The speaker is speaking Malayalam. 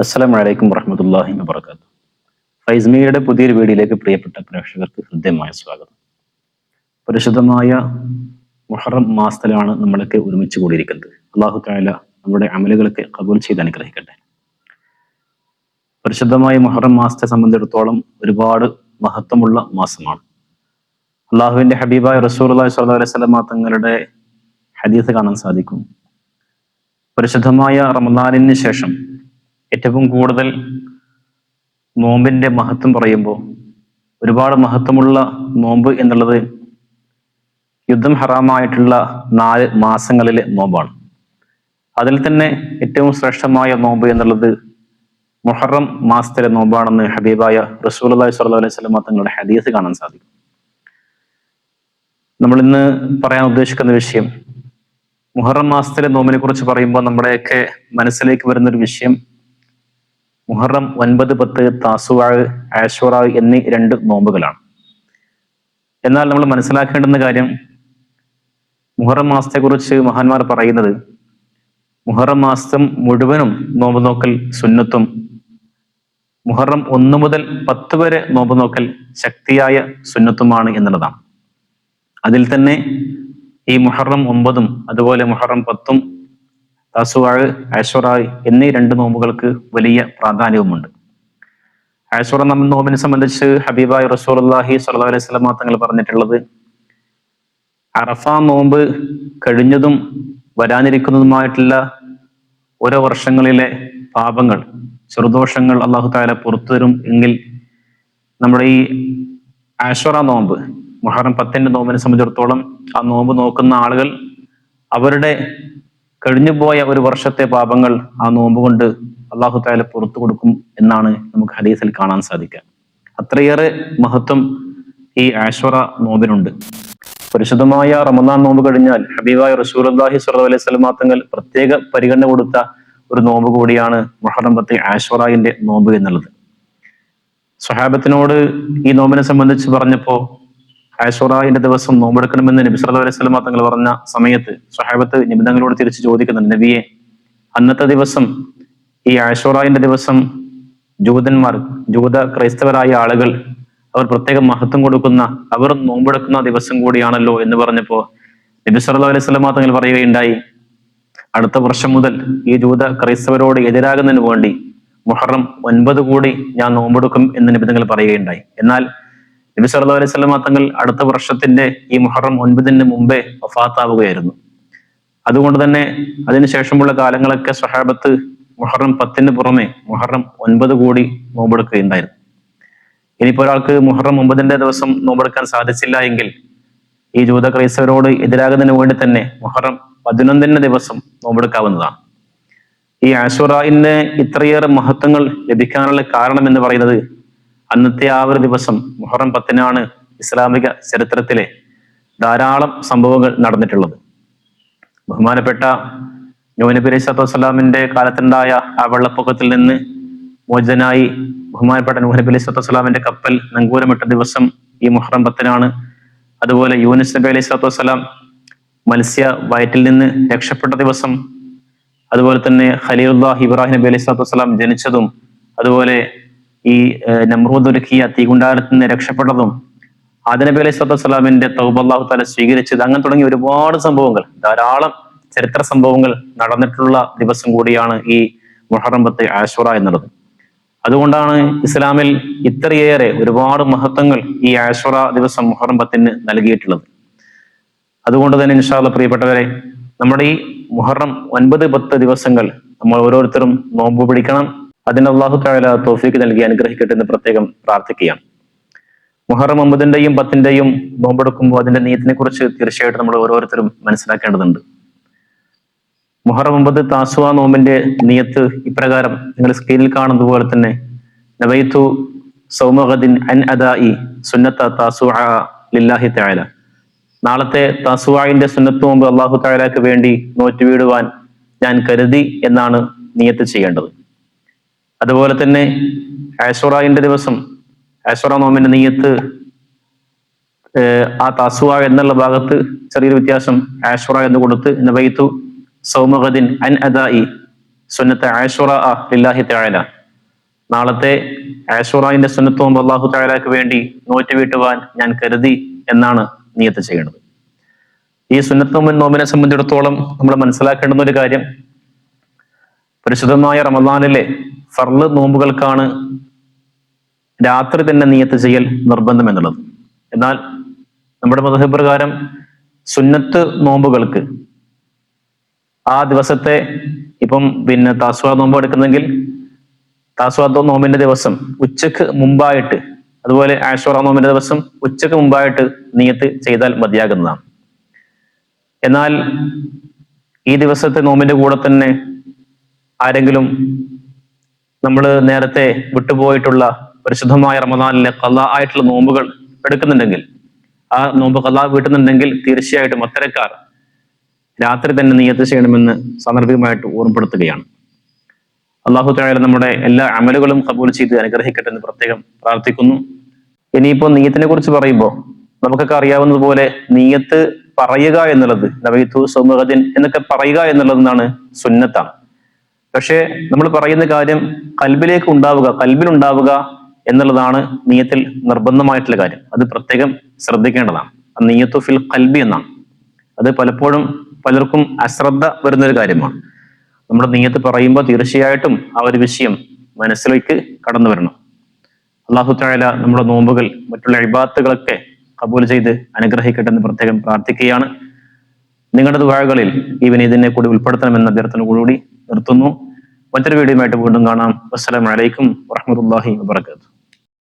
അസ്സലാമു അലൈക്കും വറഹ്മത്തുള്ളാഹി വബറകാതുഹു. ഫൈസ്മിയുടെ പുതിയൊരു വീഡിയോയിലേക്ക് പ്രിയപ്പെട്ട പ്രേക്ഷകർക്ക് ഹൃദ്യമായ സ്വാഗതം. പരിശുദ്ധമായ മുഹറം മാസത്തിലാണ് നമ്മളൊക്കെ ഒരുമിച്ച് കൂടിയിരിക്കുന്നത്. അല്ലാഹു തആല നമ്മുടെ അമലുകളൊക്കെ ഖബൂൽ ചെയ്ത് അനുഗ്രഹിക്കട്ടെ. പരിശുദ്ധമായ മുഹറം മാസത്തെ സംബന്ധിച്ചിടത്തോളം ഒരുപാട് മഹത്വമുള്ള മാസമാണ്. അള്ളാഹുവിന്റെ ഹബീബായ റസൂലുള്ളാഹി സ്വല്ലല്ലാഹു അലൈഹി വസല്ലം തങ്ങളുടെ ഹദീസ് കാണാൻ സാധിക്കും. പരിശുദ്ധമായ റമദാനിന് ശേഷം ഏറ്റവും കൂടുതൽ നോമ്പിന്റെ മഹത്വം പറയുമ്പോൾ ഒരുപാട് മഹത്വമുള്ള നോമ്പ് എന്നുള്ളത് യുദ്ധം ഹറാമായിട്ടുള്ള 4 മാസങ്ങളിലെ നോമ്പാണ്. അതിൽ തന്നെ ഏറ്റവും ശ്രേഷ്ഠമായ നോമ്പ് എന്നുള്ളത് മുഹറം മാസത്തിലെ നോമ്പാണെന്ന് ഹബീബായ റസൂലുള്ളാഹി സ്വല്ലല്ലാഹു അലൈഹി വസല്ലം തങ്ങളുടെ ഹദീസ് കാണാൻ സാധിക്കും. നമ്മൾ ഇന്ന് പറയാൻ ഉദ്ദേശിക്കുന്ന വിഷയം, മുഹറം മാസത്തിലെ നോമ്പിനെ കുറിച്ച് പറയുമ്പോൾ നമ്മുടെയൊക്കെ മനസ്സിലേക്ക് വരുന്നൊരു വിഷയം മുഹറം 9, 10, താസുആ, ആശൂറ എന്നീ 2 നോമ്പുകളാണ്. എന്നാൽ നമ്മൾ മനസ്സിലാക്കേണ്ടുന്ന കാര്യം, മുഹറം മാസത്തെക്കുറിച്ച് മഹാന്മാർ പറയുന്നത് മുഹറം മാസം മുഴുവനും നോമ്പ് നോക്കൽ സുന്നത്തും, മുഹറം 1 മുതൽ 10 വരെ നോമ്പ് നോക്കൽ ശക്തിയായ സുന്നത്തുമാണ് എന്നുള്ളതാണ്. അതിൽ തന്നെ ഈ മുഹറം 9 അതുപോലെ മുഹറം 10, താസുആ, ആശൂറ എന്നീ 2 നോമ്പുകൾക്ക് വലിയ പ്രാധാന്യവുമുണ്ട്. ആശൂറ നോമ്പിനെ സംബന്ധിച്ച് ഹബീബായ റസൂലുള്ളാഹി സ്വല്ലല്ലാഹു അലൈഹി വസല്ലം തങ്ങൾ പറഞ്ഞിട്ടുള്ളത്, അറഫ നോമ്പ് കഴിഞ്ഞതും വരാനിരിക്കുന്നതുമായിട്ടുള്ള ഓരോ വർഷങ്ങളിലെ പാപങ്ങൾ, ചെറുദോഷങ്ങൾ അല്ലാഹു തആല പുറത്തു തരും എങ്കിൽ നമ്മുടെ ഈ ആശൂറ നോമ്പ്, മുഹറം 10 നോമ്പിനെ സംബന്ധിച്ചിടത്തോളം ആ നോമ്പ് നോക്കുന്ന ആളുകൾ അവരുടെ കഴിഞ്ഞുപോയ ഒരു വർഷത്തെ പാപങ്ങൾ ആ നോമ്പ് കൊണ്ട് അല്ലാഹു തആല പുറത്തു കൊടുക്കും എന്നാണ് നമുക്ക് ഹദീസിൽ കാണാൻ സാധിക്കുക. അത്രയേറെ മഹത്വം ഈ ആശൂറ നോമ്പിനുണ്ട്. പരിശുദ്ധമായ റമദാൻ നോമ്പ് കഴിഞ്ഞാൽ ഹബീബായ റസൂലുള്ളാഹി സ്വല്ലല്ലാഹു അലൈഹി വസല്ലം തങ്ങൾ പ്രത്യേക പരിഗണന കൊടുത്ത ഒരു നോമ്പ് കൂടിയാണ് മുഹറം 10 ആശൂറയുടെ നോമ്പ് എന്നുള്ളത്. സ്വഹാബത്തിനോട് ഈ നോമ്പിനെ സംബന്ധിച്ച് പറഞ്ഞപ്പോ ആശൂറയുടെ ദിവസം നോമ്പെടുക്കണമെന്ന് നബി സല്ലല്ലാഹു അലൈഹി വസല്ലം തങ്ങൾ പറഞ്ഞ സമയത്ത് സ്വഹാബത്ത് നബി തങ്ങളോട് തിരിച്ചു ചോദിക്കുന്നുണ്ട്, നബിയെ, അന്നത്തെ ദിവസം, ഈ ആശൂറയുടെ ദിവസം ജൂത ക്രൈസ്തവരായ ആളുകൾ അവർ പ്രത്യേക മഹത്വം കൊടുക്കുന്ന, അവർ നോമ്പെടുക്കുന്ന ദിവസം കൂടിയാണല്ലോ എന്ന് പറഞ്ഞപ്പോ നബി സല്ലല്ലാഹു അലൈഹി വസല്ലം തങ്ങൾ പറയുകയുണ്ടായി, അടുത്ത വർഷം മുതൽ ഈ ജൂത ക്രൈസ്തവരോട് എതിരാകുന്നതിന് വേണ്ടി മുഹറം 9 കൂടി ഞാൻ നോമ്പെടുക്കും എന്ന് നബി തങ്ങൾ പറയുകയുണ്ടായി. എന്നാൽ നബി സല്ലല്ലാഹു അലൈഹി വസല്ലം തങ്ങൾ അടുത്ത വർഷത്തിന്റെ ഈ മുഹറം 9 മുമ്പേ വഫാത്താവുകയായിരുന്നു. അതുകൊണ്ട് തന്നെ അതിനുശേഷമുള്ള കാലങ്ങളൊക്കെ സ്വഹാബത്ത് മുഹറം 10 പുറമെ മുഹറം 9 കൂടി നോമ്പെടുക്കുകയുണ്ടായിരുന്നു. ഇനിയിപ്പോ ഒരാൾക്ക് മുഹറം 9 ദിവസം നോമ്പെടുക്കാൻ സാധിച്ചില്ല എങ്കിൽ ഈ ജൂത ക്രൈസ്തവരോട് എതിരാകുന്നതിന് വേണ്ടി തന്നെ മുഹറം 11 ദിവസം നോമ്പെടുക്കാവുന്നതാണ്. ഈ ആശൂറയിന് ഇത്രയേറെ മഹത്വങ്ങൾ ലഭിക്കാനുള്ള കാരണം എന്ന് പറയുന്നത് അന്നത്തെ ആ ഒരു ദിവസം മുഹറം 10 ഇസ്ലാമിക ചരിത്രത്തിലെ ധാരാളം സംഭവങ്ങൾ നടന്നിട്ടുള്ളത്. ബഹുമാനപ്പെട്ട നൂഹ് നബി അലൈഹി സ്വലാത്തു വസ്സലാമിന്റെ കാലത്തുണ്ടായ ആ വെള്ളപ്പൊക്കത്തിൽ നിന്ന് മോചനായി ബഹുമാനപ്പെട്ട നൂഹ് നബി അലൈഹി സ്വലാത്തു വസ്സലാമിന്റെ കപ്പൽ നങ്കൂരമിട്ട ദിവസം ഈ മുഹറം 10. അതുപോലെ യൂനുസ് നബി അലൈഹി സ്വലാത്തു വസ്സലാം മത്സ്യ വയറ്റിൽ നിന്ന് രക്ഷപ്പെട്ട ദിവസം, അതുപോലെ തന്നെ ഖലീലുല്ലാഹ് ഇബ്രാഹിം നബി അലൈഹി സ്വലാത്തു വസ്സലാം ജനിച്ചതും, അതുപോലെ ഈ നമ്രൂദ് ഒരുക്കിയ തീകുണ്ടാരത്തിൽ നിന്ന് രക്ഷപ്പെട്ടതും, ആദം നബി അലൈഹി സ്വലാത്തു വസ്സലാമിന്റെ തൗബ അല്ലാഹു തആല സ്വീകരിച്ചത്, അങ്ങനെ തുടങ്ങിയ ഒരുപാട് സംഭവങ്ങൾ, ധാരാളം ചരിത്ര സംഭവങ്ങൾ നടന്നിട്ടുള്ള ദിവസം കൂടിയാണ് ഈ മുഹറം 10 ആശൂറ എന്നുള്ളത്. അതുകൊണ്ടാണ് ഇസ്ലാമിൽ ഇത്രയേറെ ഒരുപാട് മഹത്വങ്ങൾ ഈ ആശൂറ ദിവസം മുഹറം 10 നൽകിയിട്ടുള്ളത്. അതുകൊണ്ട് തന്നെ ഇൻഷാ അല്ലാഹ് പ്രിയപ്പെട്ടവരെ, നമ്മുടെ ഈ മുഹറം 9, 10 ദിവസങ്ങൾ നമ്മൾ ഓരോരുത്തരും നോമ്പ് പിടിക്കണം. അതിന് അല്ലാഹു തആല തൗഫീഖ് നൽകി അനുഗ്രഹിക്കട്ടെ എന്ന് പ്രത്യേകം പ്രാർത്ഥിക്കുകയാണ്. മുഹറം 9 10 നോമ്പെടുക്കുമ്പോൾ അതിന്റെ നിയത്തിനെ കുറിച്ച് തീർച്ചയായിട്ടും നമ്മൾ ഓരോരുത്തരും മനസ്സിലാക്കേണ്ടതുണ്ട്. മുഹറം 9 താസുആ നോമ്പിന്റെ നിയത്ത് ഇപ്രകാരം നിങ്ങൾ സ്ക്രീനിൽ കാണുന്നത് പോലെ തന്നെ, നവൈതു സൗമ ഗദിൻ അൻ അദാഇ സുന്നത്ത താസുആ ലില്ലാഹി തആല, നാളത്തെ താസുആന്റെ സുന്നത്ത് നോമ്പ് അല്ലാഹു തആലക്ക് വേണ്ടി നോറ്റുവീടുവാൻ ഞാൻ കരുതി എന്നാണ് നിയത്ത് ചെയ്യേണ്ടത്. അതുപോലെ തന്നെ ആശൂറയുടെ ദിവസം, ആശൂറ നോമ്പിന്റെ നിയത്ത് ആ താസുആ എന്നുള്ള ഭാഗത്ത് ചെറിയൊരു വ്യത്യാസം ആശൂറ എന്ന് കൊടുത്ത് നവൈതു സൗമ ഗദിൻ അൻ അദാഇ സുന്നത്ത് ആശുറ ലില്ലാഹി തആല, നാളത്തെ ആശുറയുടെ സുന്നത്ത് നോമ്പ് അല്ലാഹു തആലക്ക് വേണ്ടി നോറ്റ് വീട്ടുവാൻ ഞാൻ കരുതി എന്നാണ് നിയത്ത് ചെയ്യേണ്ടത്. ഈ സുന്നത്ത് നോമ്പിനെ സംബന്ധിച്ചിടത്തോളം നമ്മൾ മനസ്സിലാക്കേണ്ടുന്ന ഒരു കാര്യം, പരിശുദ്ധമായ റമദാനിലെ ഫർള് നോമ്പുകൾക്കാണ് രാത്രി തന്നെ നിയത്ത് ചെയ്യൽ നിർബന്ധം എന്നുള്ളത്. എന്നാൽ നമ്മുടെ മദ്ഹബ് പ്രകാരം സുന്നത്ത് നോമ്പുകൾക്ക് ആ ദിവസത്തെ ഇപ്പം താസ്വാ നോമ്പ് എടുക്കുന്നെങ്കിൽ താസ്വാ നോമ്പിന്റെ ദിവസം ഉച്ചക്ക് മുമ്പായിട്ട്, അതുപോലെ ആശുറ നോമ്പിന്റെ ദിവസം ഉച്ചക്ക് മുമ്പായിട്ട് നിയത്ത് ചെയ്താൽ മതിയാകുന്നതാണ്. എന്നാൽ ഈ ദിവസത്തെ നോമ്പിന്റെ കൂടെ തന്നെ ആരെങ്കിലും നമ്മൾ നേരത്തെ വിട്ടുപോയിട്ടുള്ള പരിശുദ്ധമായ റമദാനിലെ ഖളാ ആയിട്ടുള്ള നോമ്പുകൾ എടുക്കുന്നുണ്ടെങ്കിൽ, ആ നോമ്പ് ഖളാ വീട്ടുന്നുണ്ടെങ്കിൽ തീർച്ചയായിട്ടും അത്തരക്കാർ രാത്രി തന്നെ നിയത്ത് ചെയ്യണമെന്ന് സാന്ദർഭികമായിട്ട് ഓർമ്മപ്പെടുത്തുകയാണ്. അല്ലാഹു തആല നമ്മുടെ എല്ലാ അമലുകളും ഖബൂൽ ചെയ്ത് അനുഗ്രഹിക്കട്ടെ എന്ന് പ്രത്യേകം പ്രാർത്ഥിക്കുന്നു. ഇനിയിപ്പോ നിയത്തിനെ കുറിച്ച് പറയുമ്പോൾ നമുക്കൊക്കെ അറിയാവുന്നതുപോലെ നിയത്ത് പറയുക എന്നുള്ളത്, നബൈതു സൗമ ഗദിൻ എന്നൊക്കെ പറയുക എന്നുള്ളതാണ് സുന്നത്താണ്. പക്ഷേ നമ്മൾ പറയുന്ന കാര്യം കൽബിലുണ്ടാവുക എന്നുള്ളതാണ് നിയത്തിൽ നിർബന്ധമായിട്ടുള്ള കാര്യം. അത് പ്രത്യേകം ശ്രദ്ധിക്കേണ്ടതാണ്. നിയത്തു ഫിൽ ഖൽബി എന്നാണ്. അത് പലപ്പോഴും പലർക്കും അശ്രദ്ധ വരുന്നൊരു കാര്യമാണ്. നമ്മുടെ നിയത്ത് പറയുമ്പോൾ തീർച്ചയായിട്ടും ആ ഒരു വിഷയം മനസ്സിലേക്ക് കടന്നു വരണം. അല്ലാഹു തആല നമ്മുടെ നോമ്പുകൾ മറ്റുള്ള ഇബാദത്തുകളൊക്കെ ഖബൂൽ ചെയ്ത് അനുഗ്രഹിക്കട്ടെ എന്ന് പ്രത്യേകം പ്രാർത്ഥിക്കുകയാണ്. നിങ്ങളുടെ ദുആകളിൽ ഈ വിനീതിനെ കൂടി ഉൾപ്പെടുത്തണമെന്ന അഭ്യർത്ഥന കൂടി നിർത്തുന്നു. മറ്റൊരു വീഡിയോയുമായിട്ട് വീണ്ടും കാണാം. അസ്സലാമു അലൈക്കും വറഹ്മത്തുള്ളാഹി വബറകാതുഹു.